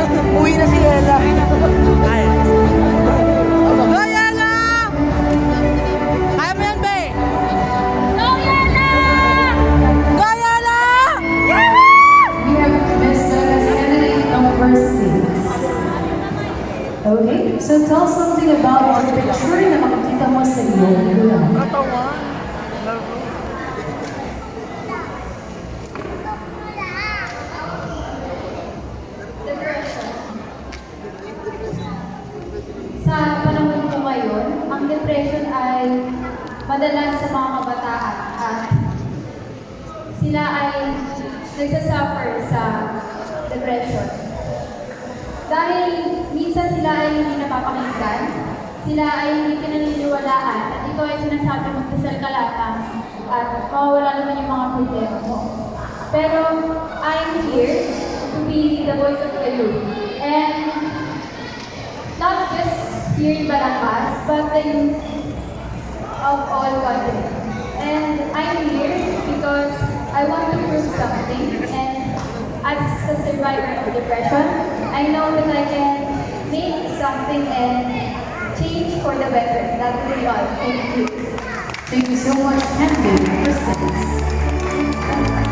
Uwi na si Ella. Ay. Go, Ella! Kaya mo yan, be! Go, Yana! Go, Ella! We have Miss candidate number 6. Okay, so tell something about the picture na makikita mo sa iyong ulan. Katawan. Sa panahon po ngayon, ang depression ay madalas sa mga kabataan at sila ay nagsasuffer sa depression. Dahil minsan sila ay hindi napapakinggan, sila ay hindi pinaniniwalaan at ito ay sinasabi magdasal ka lamang at mawawala naman yung mga problema mo. Pero I'm here to be the voice of the youth and not just here in Batangas, but the youth of all countries. And I'm here because I want to prove something, and as a survivor of depression, I know that I can make something and change for the better. That will be all. Thank you. Thank you so much, candidate number 6.